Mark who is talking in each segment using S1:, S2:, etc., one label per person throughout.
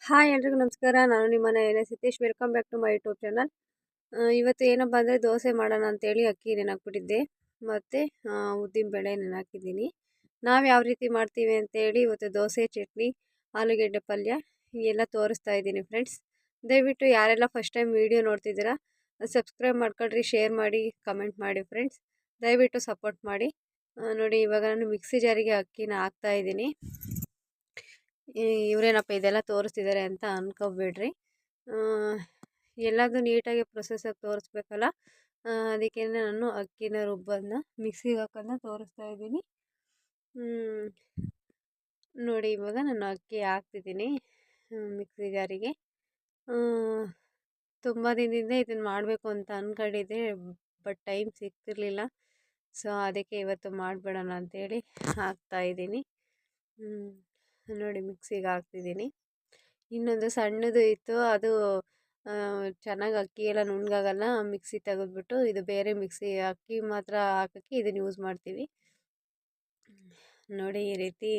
S1: Hi ಎಲ್ರಿಗೂ ನಮಸ್ಕಾರ. ನಾನು ನಿಮ್ಮ ಮನೆಯ Sitesh. Welcome back to my YouTube channel. ಇವತ್ತು ಏನಪ್ಪ ಅಂದರೆ ದೋಸೆ ಮಾಡೋಣ ಅಂತೇಳಿ ಅಕ್ಕಿ ನೆನೆಹಾಕ್ಬಿಟ್ಟಿದ್ದೆ ಮತ್ತು ಉದ್ದಿನಬೇಳೆ ನೆನೆಹಾಕಿದ್ದೀನಿ. ನಾವು ಯಾವ ರೀತಿ ಮಾಡ್ತೀವಿ ಅಂತೇಳಿ ಇವತ್ತು ದೋಸೆ, ಚಟ್ನಿ, ಆಲೂಗೆಡ್ಡೆ ಪಲ್ಯ ಎಲ್ಲ ತೋರಿಸ್ತಾ ಇದ್ದೀನಿ ಫ್ರೆಂಡ್ಸ್. ದಯವಿಟ್ಟು ಯಾರೆಲ್ಲ ಫಸ್ಟ್ ಟೈಮ್ ವೀಡಿಯೋ ನೋಡ್ತಿದ್ದೀರಾ ಸಬ್ಸ್ಕ್ರೈಬ್ ಮಾಡ್ಕೊಳ್ರಿ, ಶೇರ್ ಮಾಡಿ, ಕಮೆಂಟ್ ಮಾಡಿ ಫ್ರೆಂಡ್ಸ್. ದಯವಿಟ್ಟು ಸಪೋರ್ಟ್ ಮಾಡಿ. ನೋಡಿ, ಇವಾಗ ನಾನು ಮಿಕ್ಸಿ ಜಾರಿಗೆ ಅಕ್ಕಿನ ಹಾಕ್ತಾಯಿದ್ದೀನಿ. ಇವರೇನಪ್ಪ ಇದೆಲ್ಲ ತೋರಿಸ್ತಿದ್ದಾರೆ ಅಂತ ಅಂದ್ಕೊಬೇಡ್ರಿ. ಎಲ್ಲದೂ ನೀಟಾಗಿ ಪ್ರೊಸೆಸಾಗಿ ತೋರಿಸ್ಬೇಕಲ್ಲ, ಅದಕ್ಕೆ ನಾನು ಅಕ್ಕಿನ ರುಬ್ಬೋದನ್ನ ಮಿಕ್ಸಿಗೆ ಹಾಕೋದನ್ನ ತೋರಿಸ್ತಾ ಇದ್ದೀನಿ. ನೋಡಿ, ಇವಾಗ ನಾನು ಅಕ್ಕಿ ಹಾಕ್ತಿದ್ದೀನಿ ಮಿಕ್ಸಿ ಜಾರಿಗೆ. ತುಂಬ ದಿನದಿಂದ ಇದನ್ನು ಮಾಡಬೇಕು ಅಂತ ಅಂದ್ಕೊಂಡಿದ್ದೆ, ಬಟ್ ಟೈಮ್ ಸಿಗ್ತಿರ್ಲಿಲ್ಲ. ಸೊ ಅದಕ್ಕೆ ಇವತ್ತು ಮಾಡಿಬಿಡೋಣ ಅಂಥೇಳಿ ಹಾಕ್ತಾಯಿದ್ದೀನಿ. ನೋಡಿ, ಮಿಕ್ಸಿಗೆ ಹಾಕ್ತಿದ್ದೀನಿ. ಇನ್ನೊಂದು ಸಣ್ಣದು ಇತ್ತು, ಅದು ಚೆನ್ನಾಗಿ ಅಕ್ಕಿ ಎಲ್ಲ ನುಣ್ಣಗಾಗಲ್ಲ. ಮಿಕ್ಸಿ ತೆಗೆದ್ಬಿಟ್ಟು ಇದು ಬೇರೆ ಮಿಕ್ಸಿ, ಅಕ್ಕಿ ಮಾತ್ರ ಹಾಕೋಕ್ಕೆ ಇದನ್ನು ಯೂಸ್ ಮಾಡ್ತೀವಿ. ನೋಡಿ, ಈ ರೀತಿ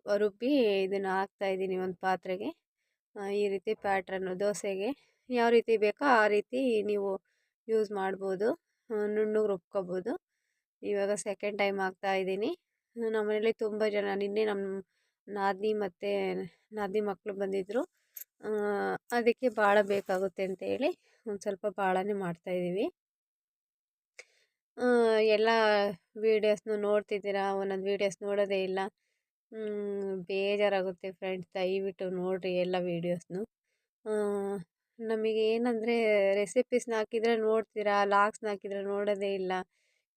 S1: ರುಬ್ಬಿ ಇದನ್ನು ಹಾಕ್ತಾಯಿದ್ದೀನಿ ಒಂದು ಪಾತ್ರೆಗೆ. ಈ ರೀತಿ ಪ್ಯಾಟ್ರನ್ನು ದೋಸೆಗೆ ಯಾವ ರೀತಿ ಬೇಕೋ ಆ ರೀತಿ ನೀವು ಯೂಸ್ ಮಾಡ್ಬೋದು, ನುಣ್ಣಗೆ ರುಬ್ಕೋಬೋದು. ಇವಾಗ ಸೆಕೆಂಡ್ ಟೈಮ್ ಹಾಕ್ತಾಯಿದ್ದೀನಿ. ನಮ್ಮ ಮನೇಲಿ ತುಂಬ ಜನ, ನಿನ್ನೆ ನಮ್ಮ ನಾದಿನಿ ಮತ್ತು ನಾದಿನಿ ಮಕ್ಕಳು ಬಂದಿದ್ದರು, ಅದಕ್ಕೆ ಭಾಳ ಬೇಕಾಗುತ್ತೆ ಅಂತೇಳಿ ಒಂದು ಸ್ವಲ್ಪ ಭಾಳನೇ ಮಾಡ್ತಾಯಿದ್ದೀವಿ. ಎಲ್ಲ ವೀಡಿಯೋಸ್ನು ನೋಡ್ತಿದ್ದೀರಾ, ಒಂದೊಂದು ವೀಡಿಯೋಸ್ ನೋಡೋದೇ ಇಲ್ಲ. ಬೇಜಾರಾಗುತ್ತೆ ಫ್ರೆಂಡ್ಸ್. ದಯವಿಟ್ಟು ನೋಡಿರಿ ಎಲ್ಲ ವೀಡಿಯೋಸ್ನು. ನಮಗೆ ಏನಂದರೆ ರೆಸಿಪೀಸ್ನ ಹಾಕಿದರೆ ನೋಡ್ತೀರಾ, ಲಾಗ್ಸ್ನ ಹಾಕಿದರೆ ನೋಡೋದೇ ಇಲ್ಲ.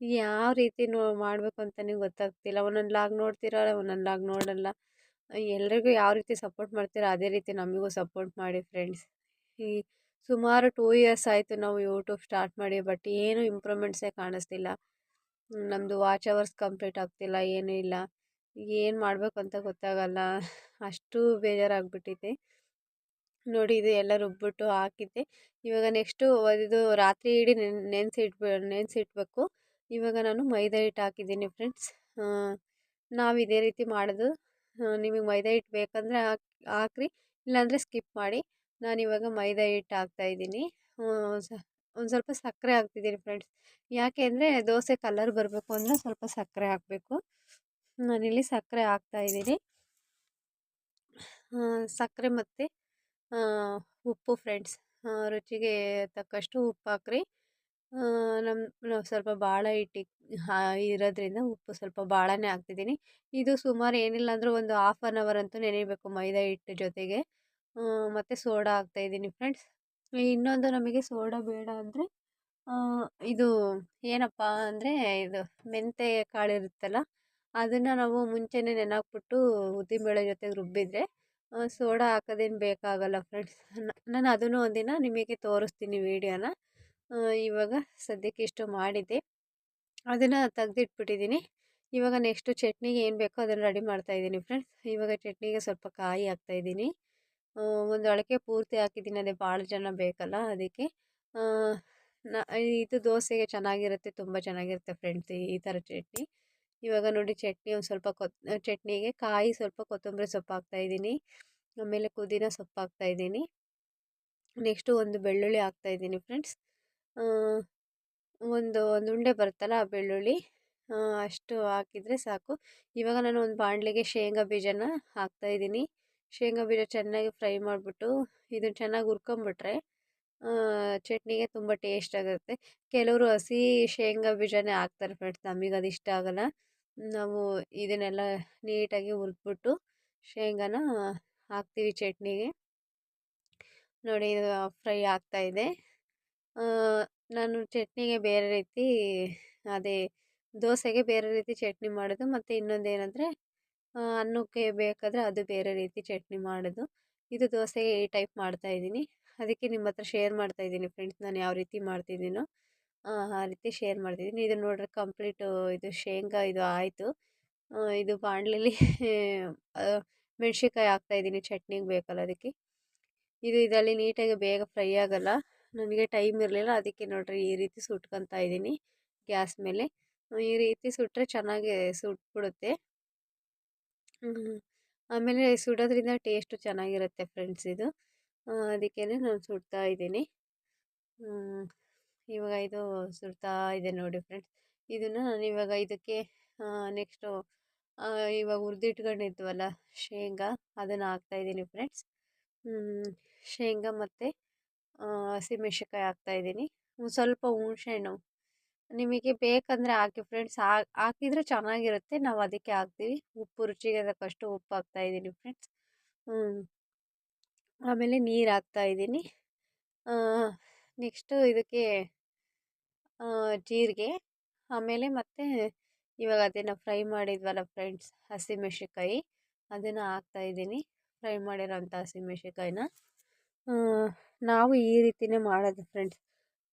S1: ಯಾವ ರೀತಿ ಮಾಡಬೇಕು ಅಂತಲೇ ಗೊತ್ತಾಗ್ತಿಲ್ಲ. ಒಂದೊಂದು ಲಾಗ್ ನೋಡ್ತೀರಾ, ಒಂದೊಂದು ಲಾಗ್ ನೋಡಲ್ಲ. ಎಲ್ರಿಗೂ ಯಾವ ರೀತಿ ಸಪೋರ್ಟ್ ಮಾಡ್ತೀರಾ ಅದೇ ರೀತಿ ನಮಗೂ ಸಪೋರ್ಟ್ ಮಾಡಿ ಫ್ರೆಂಡ್ಸ್. ಈ ಸುಮಾರು 2 ಇಯರ್ಸ್ ಆಯಿತು ನಾವು ಯೂಟ್ಯೂಬ್ ಸ್ಟಾರ್ಟ್ ಮಾಡಿ, ಬಟ್ ಏನೂ ಇಂಪ್ರೂವ್ಮೆಂಟ್ಸೇ ಕಾಣಿಸ್ತಿಲ್ಲ. ನಮ್ಮದು ವಾಚ್ ಅವರ್ಸ್ ಕಂಪ್ಲೀಟ್ ಆಗ್ತಿಲ್ಲ, ಏನೂ ಇಲ್ಲ. ಏನು ಮಾಡಬೇಕು ಅಂತ ಗೊತ್ತಾಗಲ್ಲ, ಅಷ್ಟು ಬೇಜಾರಾಗ್ಬಿಟ್ಟಿದೆ. ನೋಡಿ, ಇದು ಎಲ್ಲ ರುಬ್ಬಿಟ್ಟು ಹಾಕಿದ್ದೆ. ಇವಾಗ ನೆಕ್ಸ್ಟು ಇದು ರಾತ್ರಿ ಇಡೀ ನೆನೆಸಿಟ್ಬೇಕು. ಇವಾಗ ನಾನು ಮೈದಾ ಹಿಟ್ಟು ಹಾಕಿದ್ದೀನಿ ಫ್ರೆಂಡ್ಸ್. ನಾವು ಇದೇ ರೀತಿ ಮಾಡೋದು. ನಿಮಗೆ ಮೈದಾ ಹಿಟ್ಟು ಬೇಕಂದರೆ ಹಾಕ್ರಿ, ಇಲ್ಲಾಂದರೆ ಸ್ಕಿಪ್ ಮಾಡಿ. ನಾನಿವಾಗ ಮೈದಾ ಹಿಟ್ಟು ಹಾಕ್ತಾಯಿದ್ದೀನಿ. ಒಂದು ಸ್ವಲ್ಪ ಸಕ್ಕರೆ ಹಾಕ್ತಿದ್ದೀನಿ ಫ್ರೆಂಡ್ಸ್. ಯಾಕೆ ಅಂದರೆ ದೋಸೆ ಕಲರ್ ಬರಬೇಕು ಅಂದರೆ ಸ್ವಲ್ಪ ಸಕ್ಕರೆ ಹಾಕಬೇಕು. ನಾನಿಲ್ಲಿ ಸಕ್ಕರೆ ಹಾಕ್ತಾಯಿದ್ದೀನಿ. ಸಕ್ಕರೆ ಮತ್ತು ಉಪ್ಪು ಫ್ರೆಂಡ್ಸ್, ರುಚಿಗೆ ತಕ್ಕಷ್ಟು ಉಪ್ಪು ಹಾಕ್ರಿ. ನಾವು ಸ್ವಲ್ಪ ಭಾಳ ಹಿಟ್ಟು ಇರೋದ್ರಿಂದ ಉಪ್ಪು ಸ್ವಲ್ಪ ಭಾಳನೇ ಹಾಕ್ತಿದ್ದೀನಿ. ಇದು ಸುಮಾರು ಏನಿಲ್ಲ ಅಂದರೂ ಒಂದು 1/2 ಅವರ್ ಅಂತೂ ನೆನೆಯಬೇಕು ಮೈದಾ ಹಿಟ್ಟು ಜೊತೆಗೆ. ಮತ್ತು ಸೋಡಾ ಹಾಕ್ತಾಯಿದ್ದೀನಿ ಫ್ರೆಂಡ್ಸ್. ಇನ್ನೊಂದು, ನಮಗೆ ಸೋಡಾ ಬೇಡ ಅಂದರೆ ಇದು ಏನಪ್ಪ ಅಂದರೆ ಇದು ಮೆಂತ್ಯ ಕಾಳು ಇರುತ್ತಲ್ಲ, ಅದನ್ನು ನಾವು ಮುಂಚೆನೇ ನೆನೆಹಾಕ್ಬಿಟ್ಟು ಉದ್ದಿನಬೇಳೆ ಜೊತೆಗೆ ರುಬ್ಬಿದರೆ ಸೋಡಾ ಹಾಕೋದೇನು ಬೇಕಾಗಲ್ಲ ಫ್ರೆಂಡ್ಸ್. ನಾನು ಅದನ್ನು ಒಂದಿನ ನಿಮಗೆ ತೋರಿಸ್ತೀನಿ ವೀಡಿಯೋನ. ಇವಾಗ ಸದ್ಯಕ್ಕೆ ಇಷ್ಟು ಮಾಡಿದ್ದೆ, ಅದನ್ನು ತೆಗೆದಿಟ್ಬಿಟ್ಟಿದ್ದೀನಿ. ಇವಾಗ ನೆಕ್ಸ್ಟು ಚಟ್ನಿಗೆ ಏನು ಬೇಕೋ ಅದನ್ನು ರೆಡಿ ಮಾಡ್ತಾಯಿದ್ದೀನಿ ಫ್ರೆಂಡ್ಸ್. ಇವಾಗ ಚಟ್ನಿಗೆ ಸ್ವಲ್ಪ ಕಾಯಿ ಹಾಕ್ತಾಯಿದ್ದೀನಿ. ಒಂದು ಅಳಕೆ ಪೂರ್ತಿ ಹಾಕಿದ್ದೀನಿ, ಅದೇ ಭಾಳ ಜನ ಬೇಕಲ್ಲ ಅದಕ್ಕೆ. ಇದು ದೋಸೆಗೆ ಚೆನ್ನಾಗಿರುತ್ತೆ, ತುಂಬ ಚೆನ್ನಾಗಿರುತ್ತೆ ಫ್ರೆಂಡ್ಸ್ ಈ ಥರ ಚಟ್ನಿ. ಇವಾಗ ನೋಡಿ, ಚಟ್ನಿ ಒಂದು ಸ್ವಲ್ಪ ಚಟ್ನಿಗೆ ಕಾಯಿ, ಸ್ವಲ್ಪ ಕೊತ್ತಂಬರಿ ಸೊಪ್ಪು ಹಾಕ್ತಾಯಿದ್ದೀನಿ. ಆಮೇಲೆ ಪುದೀನ ಸೊಪ್ಪು ಹಾಕ್ತಾಯಿದ್ದೀನಿ. ನೆಕ್ಸ್ಟು ಒಂದು ಬೆಳ್ಳುಳ್ಳಿ ಹಾಕ್ತಾಯಿದ್ದೀನಿ ಫ್ರೆಂಡ್ಸ್. ಒಂದು ಉಂಡೆ ಬರುತ್ತಲ್ಲ ಆ ಬೆಳ್ಳುಳ್ಳಿ, ಅಷ್ಟು ಹಾಕಿದರೆ ಸಾಕು. ಇವಾಗ ನಾನು ಒಂದು ಬಾಣಲೆಗೆ ಶೇಂಗಾ ಬೀಜನ ಹಾಕ್ತಾಯಿದ್ದೀನಿ. ಶೇಂಗಾ ಬೀಜ ಚೆನ್ನಾಗಿ ಫ್ರೈ ಮಾಡಿಬಿಟ್ಟು ಇದನ್ನು ಚೆನ್ನಾಗಿ ಹುರ್ಕೊಂಬಿಟ್ರೆ ಚಟ್ನಿಗೆ ತುಂಬ ಟೇಸ್ಟ್ ಆಗುತ್ತೆ. ಕೆಲವರು ಹಸಿ ಶೇಂಗಾ ಬೀಜನೇ ಹಾಕ್ತಾರೆ ಫ್ರೆಂಡ್ಸ್, ನಮಗೆ ಅದು ಇಷ್ಟ ಆಗೋಲ್ಲ. ನಾವು ಇದನ್ನೆಲ್ಲ ನೀಟಾಗಿ ಹುರಿದ್ಬಿಟ್ಟು ಶೇಂಗಾನ ಹಾಕ್ತೀವಿ ಚಟ್ನಿಗೆ. ನೋಡಿ, ಇದು ಫ್ರೈ ಆಗ್ತಾಯಿದೆ. ನಾನು ಚಟ್ನಿಗೆ ಬೇರೆ ರೀತಿ, ಅದೇ ದೋಸೆಗೆ ಬೇರೆ ರೀತಿ ಚಟ್ನಿ ಮಾಡೋದು, ಮತ್ತು ಇನ್ನೊಂದು ಏನಂದರೆ ಅನ್ನಕ್ಕೆ ಬೇಕಾದರೆ ಅದು ಬೇರೆ ರೀತಿ ಚಟ್ನಿ ಮಾಡೋದು. ಇದು ದೋಸೆಗೆ ಈ ಟೈಪ್ ಮಾಡ್ತಾಯಿದ್ದೀನಿ, ಅದಕ್ಕೆ ನಿಮ್ಮ ಹತ್ರ ಶೇರ್ ಮಾಡ್ತಾಯಿದ್ದೀನಿ ಫ್ರೆಂಡ್ಸ್. ನಾನು ಯಾವ ರೀತಿ ಮಾಡ್ತಿದ್ದೀನೋ ಆ ರೀತಿ ಶೇರ್ ಮಾಡ್ತಿದ್ದೀನಿ. ಇದು ನೋಡ್ರಿ, ಕಂಪ್ಲೀಟು ಇದು ಶೇಂಗಾ ಇದು ಆಯಿತು. ಇದು ಬಾಣಲೆಲಿ ಮೆಣ್ಸಿನ್ಕಾಯಿ ಹಾಕ್ತಾಯಿದ್ದೀನಿ, ಚಟ್ನಿಗೆ ಬೇಕಲ್ಲ ಅದಕ್ಕೆ. ಇದರಲ್ಲಿ ನೀಟಾಗಿ ಬೇಗ ಫ್ರೈ ಆಗೋಲ್ಲ, ನನಗೆ ಟೈಮ್ ಇರಲಿಲ್ಲ, ಅದಕ್ಕೆ ನೋಡ್ರಿ ಈ ರೀತಿ ಸುಟ್ಕೊತಾ ಇದ್ದೀನಿ ಗ್ಯಾಸ್ ಮೇಲೆ. ಈ ರೀತಿ ಸುಟ್ಟರೆ ಚೆನ್ನಾಗಿ ಸುಟ್ಬಿಡುತ್ತೆ. ಆಮೇಲೆ ಸುಡೋದ್ರಿಂದ ಟೇಸ್ಟು ಚೆನ್ನಾಗಿರುತ್ತೆ ಫ್ರೆಂಡ್ಸ್ ಇದು. ಅದಕ್ಕೇ ನಾನು ಸುಡ್ತಾ ಇದ್ದೀನಿ. ಇವಾಗ ಇದು ಸುಡ್ತಾ ಇದೆ ನೋಡಿ ಫ್ರೆಂಡ್ಸ್. ಇದನ್ನು ನಾನು ಇವಾಗ ಇದಕ್ಕೆ ನೆಕ್ಸ್ಟು ಇವಾಗ ಹುರಿದಿಟ್ಕೊಂಡಿದ್ವಲ್ಲ ಶೇಂಗಾ, ಅದನ್ನು ಹಾಕ್ತಾಯಿದ್ದೀನಿ ಫ್ರೆಂಡ್ಸ್. ಶೇಂಗಾ ಮತ್ತು ಹಸಿಮೆಣ್ಸಿನ್ಕಾಯಿ ಹಾಕ್ತಾಯಿದ್ದೀನಿ. ಸ್ವಲ್ಪ ಹುಣಸೆಹಣ್ಣು ನಿಮಗೆ ಬೇಕಂದರೆ ಹಾಕಿ ಫ್ರೆಂಡ್ಸ್. ಹಾಕಿದರೆ ಚೆನ್ನಾಗಿರುತ್ತೆ, ನಾವು ಅದಕ್ಕೆ ಹಾಕ್ತೀವಿ. ಉಪ್ಪು ರುಚಿಗೆ ತಕ್ಕಷ್ಟು ಉಪ್ಪು ಹಾಕ್ತಾಯಿದ್ದೀನಿ ಫ್ರೆಂಡ್ಸ್. ಆಮೇಲೆ ನೀರು ಹಾಕ್ತಾಯಿದ್ದೀನಿ. ನೆಕ್ಸ್ಟು ಇದಕ್ಕೆ ಜೀರಿಗೆ, ಆಮೇಲೆ ಮತ್ತು ಇವಾಗ ಅದನ್ನು ಫ್ರೈ ಮಾಡಿದ್ವಲ್ಲ ಫ್ರೆಂಡ್ಸ್ ಹಸಿಮೆಣ್ಸಿನ್ಕಾಯಿ, ಅದನ್ನು ಹಾಕ್ತಾಯಿದ್ದೀನಿ. ಫ್ರೈ ಮಾಡಿರೋಂಥ ಹಸಿಮೆಣ್ಸಿನ್ಕಾಯಿನ ನಾವು ಈ ರೀತಿಯೇ ಮಾಡೋದು ಫ್ರೆಂಡ್ಸ್.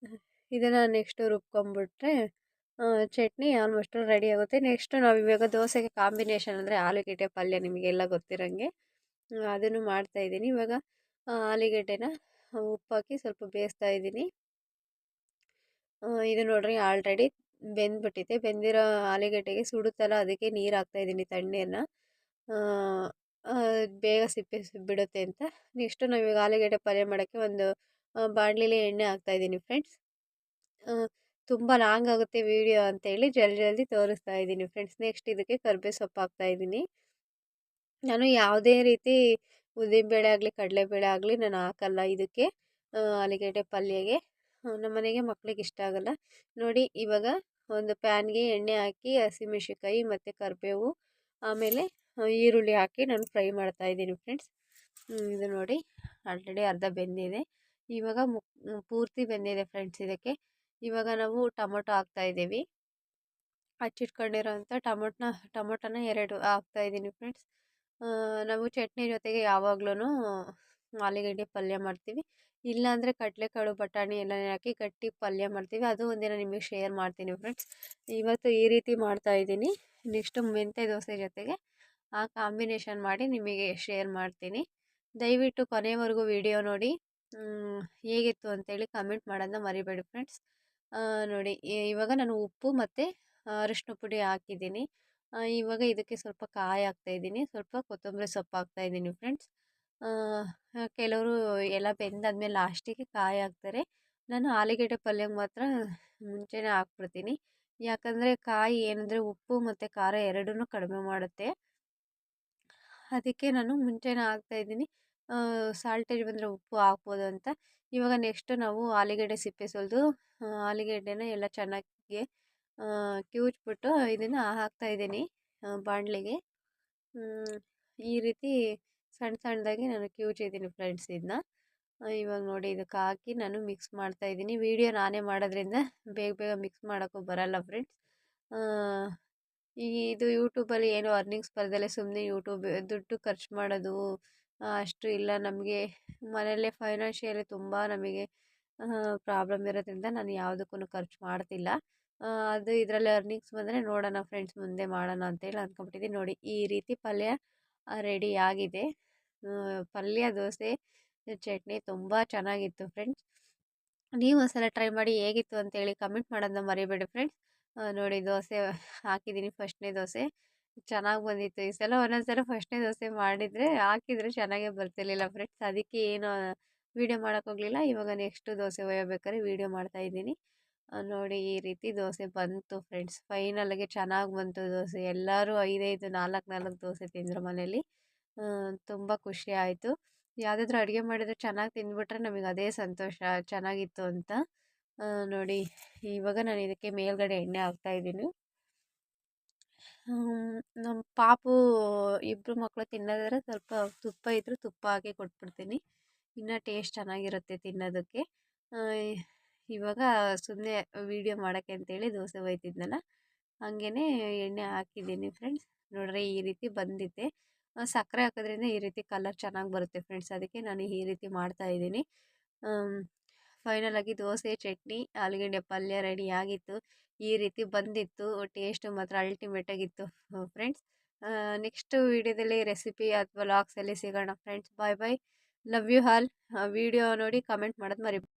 S1: ಇದನ್ನು ನೆಕ್ಸ್ಟು ರುಬ್ಕೊಂಬಿಟ್ರೆ ಚಟ್ನಿ ಆಲ್ಮೋಸ್ಟು ರೆಡಿ ಆಗುತ್ತೆ. ನೆಕ್ಸ್ಟು ನಾವು ಇವಾಗ ದೋಸೆಗೆ ಕಾಂಬಿನೇಷನ್ ಅಂದರೆ ಆಲೂಗೆಡ್ಡೆ ಪಲ್ಯ, ನಿಮಗೆಲ್ಲ ಗೊತ್ತಿರೋಂಗೆ ಅದನ್ನು ಮಾಡ್ತಾಯಿದ್ದೀನಿ. ಇವಾಗ ಆಲೂಗೆಡ್ಡೆನ ಉಪ್ಪಾಕಿ ಸ್ವಲ್ಪ ಬೇಯಿಸ್ತಾ ಇದ್ದೀನಿ. ಇದು ನೋಡ್ರಿ ಆಲ್ರೆಡಿ ಬೆಂದ್ಬಿಟ್ಟಿದೆ. ಬೆಂದಿರೋ ಆಲೂಗೆಡ್ಡೆಗೆ ಸುಡುತ್ತಲ್ಲ, ಅದಕ್ಕೆ ನೀರು ಹಾಕ್ತಾಯಿದ್ದೀನಿ, ತಣ್ಣೀರನ್ನ. ಬೇಗ ಸಿಪ್ಪೆ ಬಿಡುತ್ತೆ ಅಂತ. ನೆಕ್ಸ್ಟು ನಾವೀಗ ಆಲೂಗೆಡ್ಡೆ ಪಲ್ಯ ಮಾಡೋಕ್ಕೆ ಒಂದು ಬಾಣಲಿಲಿ ಎಣ್ಣೆ ಹಾಕ್ತಾಯಿದ್ದೀನಿ ಫ್ರೆಂಡ್ಸ್. ತುಂಬ ಲಾಂಗ್ ಆಗುತ್ತೆ ವೀಡಿಯೋ ಅಂತೇಳಿ ಜಲ್ದಿ ತೋರಿಸ್ತಾ ಇದ್ದೀನಿ ಫ್ರೆಂಡ್ಸ್. ನೆಕ್ಸ್ಟ್ ಇದಕ್ಕೆ ಕರಿಬೇವು ಸೊಪ್ಪು ಹಾಕ್ತಾಯಿದ್ದೀನಿ. ನಾನು ಯಾವುದೇ ರೀತಿ ಉದ್ದಿನಬೇಳೆ ಆಗಲಿ ಕಡಲೆಬೇಳೆ ಆಗಲಿ ನಾನು ಹಾಕಲ್ಲ ಇದಕ್ಕೆ, ಆಲೂಗೆಡ್ಡೆ ಪಲ್ಯಗೆ. ನಮ್ಮ ಮನೆಗೆ ಮಕ್ಳಿಗೆ ಇಷ್ಟ ಆಗಲ್ಲ ನೋಡಿ. ಇವಾಗ ಒಂದು ಪ್ಯಾನ್ಗೆ ಎಣ್ಣೆ ಹಾಕಿ ಹಸಿಮೆಣ್ಸಿನ್ಕಾಯಿ ಮತ್ತು ಕರಿಬೇವು ಆಮೇಲೆ ಈರುಳ್ಳಿ ಹಾಕಿ ನಾನು ಫ್ರೈ ಮಾಡ್ತಾಯಿದ್ದೀನಿ ಫ್ರೆಂಡ್ಸ್. ಇದು ನೋಡಿ ಆಲ್ರೆಡಿ ಅರ್ಧ ಬೆಂದಿದೆ. ಇವಾಗ ಪೂರ್ತಿ ಬೆಂದಿದೆ ಫ್ರೆಂಡ್ಸ್. ಇದಕ್ಕೆ ಇವಾಗ ನಾವು ಟೊಮೊಟೊ ಹಾಕ್ತಾಯಿದ್ದೀವಿ. ಹಚ್ಚಿಟ್ಕೊಂಡಿರೋಂಥ ಟೊಮೊಟೊನ 2 ಹಾಕ್ತಾಯಿದ್ದೀನಿ ಫ್ರೆಂಡ್ಸ್. ನಾವು ಚಟ್ನಿ ಜೊತೆಗೆ ಯಾವಾಗ್ಲೂ ಆಲೂಗೆಡ್ಡೆ ಪಲ್ಯ ಮಾಡ್ತೀವಿ. ಇಲ್ಲಾಂದರೆ ಕಡಲೆಕಾಳು ಬಟಾಣಿ ಎಲ್ಲ ಹಾಕಿ ಗಟ್ಟಿ ಪಲ್ಯ ಮಾಡ್ತೀವಿ. ಅದು ಒಂದಿನ ನಿಮಗೆ ಶೇರ್ ಮಾಡ್ತೀನಿ ಫ್ರೆಂಡ್ಸ್. ಇವತ್ತು ಈ ರೀತಿ ಮಾಡ್ತಾಯಿದ್ದೀನಿ. ನೆಕ್ಸ್ಟು ಮೆಂತ್ಯ ದೋಸೆ ಜೊತೆಗೆ ಆ ಕಾಂಬಿನೇಷನ್ ಮಾಡಿ ನಿಮಗೆ ಶೇರ್ ಮಾಡ್ತೀನಿ. ದಯವಿಟ್ಟು ಕೊನೆವರೆಗೂ ವಿಡಿಯೋ ನೋಡಿ ಹೇಗಿತ್ತು ಅಂತೇಳಿ ಕಮೆಂಟ್ ಮಾಡೋದನ್ನ ಮರಿಬೇಡಿ ಫ್ರೆಂಡ್ಸ್. ನೋಡಿ ಇವಾಗ ನಾನು ಉಪ್ಪು ಮತ್ತು ಅರಿಶಿನ ಪುಡಿ ಹಾಕಿದ್ದೀನಿ. ಇವಾಗ ಇದಕ್ಕೆ ಸ್ವಲ್ಪ ಕಾಯಿ ಹಾಕ್ತಾಯಿದ್ದೀನಿ, ಸ್ವಲ್ಪ ಕೊತ್ತಂಬರಿ ಸೊಪ್ಪು ಹಾಕ್ತಾಯಿದ್ದೀನಿ ಫ್ರೆಂಡ್ಸ್. ಕೆಲವರು ಎಲ್ಲ ಬೆಂದಾದ್ಮೇಲೆ ಲಾಸ್ಟಿಗೆ ಕಾಯಿ ಹಾಕ್ತಾರೆ. ನಾನು ಆಲೂಗೆಡ್ಡೆ ಪಲ್ಯಕ್ಕೆ ಮಾತ್ರ ಮುಂಚೆನೇ ಹಾಕ್ಬಿಡ್ತೀನಿ. ಯಾಕಂದರೆ ಕಾಯಿ ಏನಂದರೆ ಉಪ್ಪು ಮತ್ತು ಖಾರ ಎರಡನ್ನೂ ಕಡಿಮೆ ಮಾಡುತ್ತೆ. ಅದಕ್ಕೆ ನಾನು ಮುಂಚೆನೇ ಹಾಕ್ತಾಯಿದ್ದೀನಿ. ಸಾಲ್ಟೇಜ್ ಬಂದರೆ ಉಪ್ಪು ಹಾಕ್ಬೋದು ಅಂತ. ಇವಾಗ ನೆಕ್ಸ್ಟು ನಾವು ಆಲೂಗೆಡ್ಡೆ ಸಿಪ್ಪೆ ಸುಲಿದು ಆಲೂಗೆಡ್ಡೆನ ಎಲ್ಲ ಚೆನ್ನಾಗಿ ಕಿವುಚ್ಬಿಟ್ಟು ಇದನ್ನು ಹಾಕ್ತಾಯಿದ್ದೀನಿ ಬಾಣಲಿಗೆ. ಈ ರೀತಿ ಸಣ್ಣದಾಗಿ ನಾನು ಕಿವುಚಿದ್ದೀನಿ ಫ್ರೆಂಡ್ಸ್ ಇದನ್ನ. ಇವಾಗ ನೋಡಿ ಇದಕ್ಕೆ ಹಾಕಿ ನಾನು ಮಿಕ್ಸ್ ಮಾಡ್ತಾಯಿದ್ದೀನಿ. ವಿಡಿಯೋ ನಾನೇ ಮಾಡೋದ್ರಿಂದ ಬೇಗ ಮಿಕ್ಸ್ ಮಾಡೋಕ್ಕೂ ಬರಲ್ಲ ಫ್ರೆಂಡ್ಸ್. ಇದು ಯೂಟ್ಯೂಬಲ್ಲಿ ಏನೋ ಅರ್ನಿಂಗ್ಸ್ ಬರ್ದಲೆ ಸುಮ್ಮನೆ ದುಡ್ಡು ಖರ್ಚು ಮಾಡೋದು ಅಷ್ಟು ಇಲ್ಲ. ನಮಗೆ ಮನೆಯಲ್ಲೇ ಫೈನಾನ್ಷಿಯಲಿ ತುಂಬ ನಮಗೆ ಪ್ರಾಬ್ಲಮ್ ಇರೋದ್ರಿಂದ ನಾನು ಯಾವುದಕ್ಕೂ ಖರ್ಚು ಮಾಡ್ತಿಲ್ಲ. ಅದು ಇದರಲ್ಲಿ ಅರ್ನಿಂಗ್ಸ್ ಬಂದರೆ ನೋಡೋಣ ಫ್ರೆಂಡ್ಸ್, ಮುಂದೆ ಮಾಡೋಣ ಅಂತೇಳಿ ಅಂದ್ಕೊಂಬಿಟ್ಟಿದ್ದೀನಿ. ನೋಡಿ ಈ ರೀತಿ ಪಲ್ಯ ರೆಡಿ ಆಗಿದೆ. ಪಲ್ಯ, ದೋಸೆ, ಚಟ್ನಿ ತುಂಬ ಚೆನ್ನಾಗಿತ್ತು ಫ್ರೆಂಡ್ಸ್. ನೀವು ಒಂದ್ಸಲ ಟ್ರೈ ಮಾಡಿ ಹೇಗಿತ್ತು ಅಂತೇಳಿ ಕಮೆಂಟ್ ಮಾಡೋದನ್ನ ಮರಿಬೇಡಿ ಫ್ರೆಂಡ್ಸ್. ನೋಡಿ ದೋಸೆ ಹಾಕಿದ್ದೀನಿ, ಫಸ್ಟ್ನೇ ದೋಸೆ ಚೆನ್ನಾಗಿ ಬಂದಿತ್ತು. ಈ ಸಲ ಒಂದೊಂದ್ಸಲ ಫಸ್ಟ್ನೇ ದೋಸೆ ಮಾಡಿದರೆ ಹಾಕಿದರೆ ಚೆನ್ನಾಗೇ ಬರ್ತಿರ್ಲಿಲ್ಲ ಫ್ರೆಂಡ್ಸ್. ಅದಕ್ಕೆ ಏನು ವೀಡಿಯೋ ಮಾಡೋಕ್ಕೋಗಲಿಲ್ಲ. ಇವಾಗ ನೆಕ್ಸ್ಟು ದೋಸೆ ಒಯ್ಯಬೇಕಾದ್ರೆ ವೀಡಿಯೋ ಮಾಡ್ತಾಯಿದ್ದೀನಿ. ನೋಡಿ ಈ ರೀತಿ ದೋಸೆ ಬಂತು ಫ್ರೆಂಡ್ಸ್. ಫೈನಲ್ಗೆ ಚೆನ್ನಾಗಿ ಬಂತು ದೋಸೆ. ಎಲ್ಲರೂ 5 4 ದೋಸೆ ತಿಂದರು ಮನೇಲಿ. ತುಂಬ ಖುಷಿ ಆಯಿತು. ಯಾವುದಾದ್ರೂ ಅಡುಗೆ ಮಾಡಿದರೆ ಚೆನ್ನಾಗಿ ತಿಂದ್ಬಿಟ್ರೆ ನಮಗೆ ಅದೇ ಸಂತೋಷ, ಚೆನ್ನಾಗಿತ್ತು ಅಂತ. ನೋಡಿ ಇವಾಗ ನಾನು ಇದಕ್ಕೆ ಮೇಲ್ಗಡೆ ಎಣ್ಣೆ ಹಾಕ್ತಾಯಿದ್ದೀನಿ. ನಮ್ಮ ಪಾಪು ಇಬ್ಬರು ಮಕ್ಕಳು ತಿನ್ನೋದಾದ್ರೆ ಸ್ವಲ್ಪ ತುಪ್ಪ ಇದ್ದರೂ ತುಪ್ಪ ಹಾಕಿ ಕೊಟ್ಬಿಡ್ತೀನಿ, ಇನ್ನೂ ಟೇಸ್ಟ್ ಚೆನ್ನಾಗಿರುತ್ತೆ ತಿನ್ನೋದಕ್ಕೆ. ಇವಾಗ ಸುಮ್ಮನೆ ವೀಡಿಯೋ ಮಾಡೋಕ್ಕೆ ಅಂತೇಳಿ ದೋಸೆ ಒಯ್ತಿದ್ನಲ್ಲ, ಹಾಗೇ ಎಣ್ಣೆ ಹಾಕಿದ್ದೀನಿ ಫ್ರೆಂಡ್ಸ್. ನೋಡ್ರಿ ಈ ರೀತಿ ಬಂದಿದೆ. ಸಕ್ಕರೆ ಹಾಕೋದ್ರಿಂದ ಈ ರೀತಿ ಕಲರ್ ಚೆನ್ನಾಗಿ ಬರುತ್ತೆ ಫ್ರೆಂಡ್ಸ್. ಅದಕ್ಕೆ ನಾನು ಈ ರೀತಿ ಮಾಡ್ತಾಯಿದ್ದೀನಿ. ಫೈನಲಾಗಿ ದೋಸೆ, ಚಟ್ನಿ, ಆಲೂಗೆಡ್ಡೆ ಪಲ್ಯ ರೆಡಿ ಆಗಿತ್ತು. ಈ ರೀತಿ ಬಂದಿತ್ತು. ಟೇಸ್ಟು ಮಾತ್ರ ಅಲ್ಟಿಮೇಟಾಗಿತ್ತು ಫ್ರೆಂಡ್ಸ್. ನೆಕ್ಸ್ಟ್ ವೀಡಿಯೋದಲ್ಲಿ ರೆಸಿಪಿ ಅಥವಾ ವ್ಲಾಗ್ಸಲ್ಲಿ ಸಿಗೋಣ friends. Bye bye, love you all. Video ನೋಡಿ ಕಮೆಂಟ್ ಮಾಡೋದು ಮರಿಬೇಡಿ.